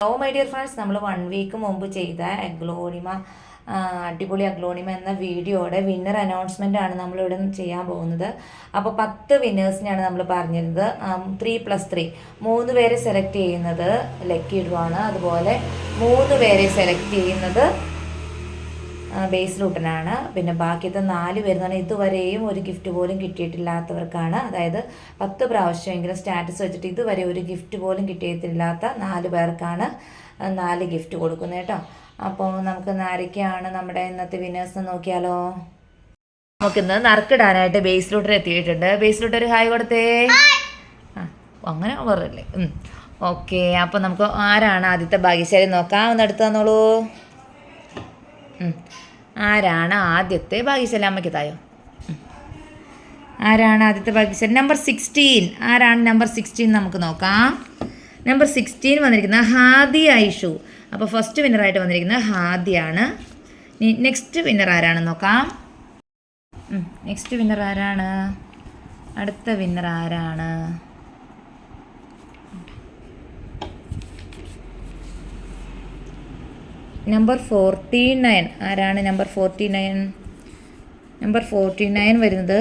Hello my dear friends, നമ്മൾ 1 week മുമ്പ് ചെയ്ത അടിപൊളി അഗ്ലോണിമ എന്ന വീഡിയോയുടെ വിന്നർ അനൗൺസ്മെൻ്റ് ആണ് നമ്മളിവിടെ ചെയ്യാൻ പോകുന്നത്. അപ്പോൾ 10 വിന്നേഴ്സിനെയാണ് നമ്മൾ പറഞ്ഞിരുന്നത്. 3+3 3 പേരെ സെലക്ട് ചെയ്യുന്നത് ലക്കി ഇടുവാണ്. അതുപോലെ 3 പേരെ സെലക്ട് ചെയ്യുന്നത് ബേസ് ലൂട്ടനാണ്. പിന്നെ ബാക്കിയത്തെ 4 പേരെന്ന് പറഞ്ഞാൽ ഇതുവരെയും ഒരു ഗിഫ്റ്റ് പോലും കിട്ടിയിട്ടില്ലാത്തവർക്കാണ്. അതായത് 10 പ്രാവശ്യമെങ്കിലും സ്റ്റാറ്റസ് വെച്ചിട്ട് ഇതുവരെ ഒരു ഗിഫ്റ്റ് പോലും കിട്ടിയിട്ടില്ലാത്ത 4 പേർക്കാണ് 4 ഗിഫ്റ്റ് കൊടുക്കുന്നത് കേട്ടോ. അപ്പോൾ നമുക്ക് ആരൊക്കെയാണ് നമ്മുടെ ഇന്നത്തെ വിന്നേഴ്സ് നോക്കിയാലോ. നമുക്കിന്ന് നറുക്കിടാനായിട്ട് ബേസ് ലൂട്ടർ എത്തിയിട്ടുണ്ട്. ബേസ് ലൂട്ടർ ഹായ് കൊടുത്തേ. അങ്ങനെ പറയല്ലേ. ഓക്കെ, അപ്പോൾ നമുക്ക് ആരാണ് ആദ്യത്തെ ഭാഗ്യശാലി നോക്കാം. ഒന്ന് എടുത്ത് തന്നോളൂ. ആരാണ് ആദ്യത്തെ ഭാഗ്യശാലി? അമ്മയ്ക്ക് തായോ. ആരാണ് ആദ്യത്തെ ഭാഗ്യശാലി? നമ്പർ 16. ആരാണ് നമ്പർ 16? നമുക്ക് നോക്കാം. നമ്പർ 16 വന്നിരിക്കുന്നത് ഹാദി ഐഷു. അപ്പോൾ ഫസ്റ്റ് വിന്നറായിട്ട് വന്നിരിക്കുന്നത് ഹാദിയാണ്. നെക്സ്റ്റ് വിന്നർ ആരാണെന്ന് നോക്കാം. നെക്സ്റ്റ് വിന്നർ ആരാണ്? അടുത്ത വിന്നർ ആരാണ്? നമ്പർ 49. ആരാണ് നമ്പർ 49? നമ്പർ 49 വരുന്നത്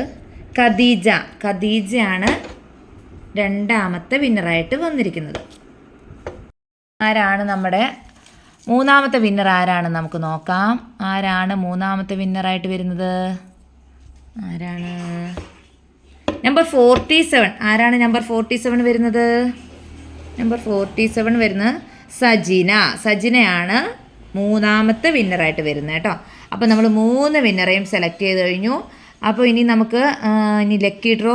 ഖദീജ. ഖദീജയാണ് രണ്ടാമത്തെ വിന്നറായിട്ട് വന്നിരിക്കുന്നത്. ആരാണ് നമ്മുടെ മൂന്നാമത്തെ വിന്നർ? ആരാണെന്ന് നമുക്ക് നോക്കാം. ആരാണ് മൂന്നാമത്തെ വിന്നറായിട്ട് വരുന്നത്? ആരാണ്? നമ്പർ 47. ആരാണ് നമ്പർ 47 വരുന്നത്? നമ്പർ 47 വരുന്നത് സജിന. സജിനയാണ് മൂന്നാമത്തെ വിന്നറായിട്ട് വരുന്നത് കേട്ടോ. അപ്പോൾ നമ്മൾ 3 വിന്നറേയും സെലക്ട് ചെയ്ത് കഴിഞ്ഞു. അപ്പോൾ ഇനി നമുക്ക് ലക്കി ഡ്രോ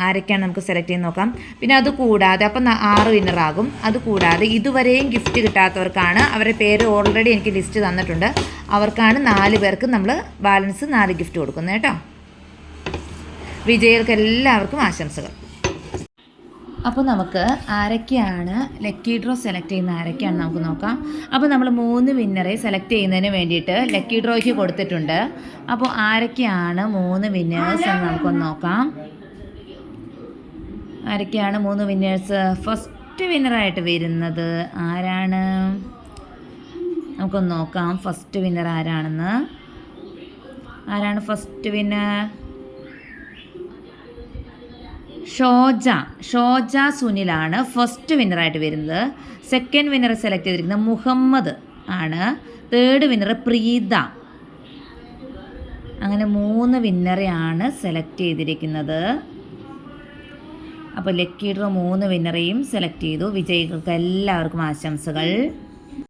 ആരൊക്കെയാണ് നമുക്ക് സെലക്ട് ചെയ്ത് നോക്കാം. പിന്നെ അത് കൂടാതെ അപ്പം 6 വിന്നറാകും. അതുകൂടാതെ ഇതുവരെയും ഗിഫ്റ്റ് കിട്ടാത്തവർക്കാണ്, അവരുടെ പേര് ഓൾറെഡി എനിക്ക് ലിസ്റ്റ് തന്നിട്ടുണ്ട്, അവർക്കാണ് 4 പേർക്ക് നമ്മൾ ബാലൻസ് 4 ഗിഫ്റ്റ് കൊടുക്കുന്നത് കേട്ടോ. വിജയികൾക്ക് എല്ലാവർക്കും ആശംസകൾ. അപ്പോൾ നമുക്ക് ആരൊക്കെയാണ് ലക്കി ഡ്രോ സെലക്ട് ചെയ്യുന്ന ആരൊക്കെയാണ് നമുക്ക് നോക്കാം. അപ്പോൾ നമ്മൾ 3 വിന്നറെ സെലക്ട് ചെയ്യുന്നതിന് വേണ്ടിയിട്ട് ലക്കി ഡ്രോയ്ക്ക് കൊടുത്തിട്ടുണ്ട്. അപ്പോൾ ആരൊക്കെയാണ് 3 വിന്നേഴ്സ് എന്ന് നമുക്കൊന്ന് നോക്കാം. ആരൊക്കെയാണ് 3 വിന്നേഴ്സ്? ഫസ്റ്റ് വിന്നറായിട്ട് വരുന്നത് ആരാണ്? നമുക്കൊന്ന് നോക്കാം ഫസ്റ്റ് വിന്നർ ആരാണെന്ന്. ആരാണ് ഫസ്റ്റ് വിന്നർ? ഷോജ സുനിലാണ് ഫസ്റ്റ് വിന്നറായിട്ട് വരുന്നത്. സെക്കൻഡ് വിന്നറെ സെലക്ട് ചെയ്തിരിക്കുന്നത് മുഹമ്മദ് ആണ്. Third winner Preetha. അങ്ങനെ 3 വിന്നറെയാണ് സെലക്ട് ചെയ്തിരിക്കുന്നത്. അപ്പോൾ ലക്കി ഡ്രോ 3 വിന്നറേയും സെലക്ട് ചെയ്തു. വിജയികൾക്ക് എല്ലാവർക്കും ആശംസകൾ.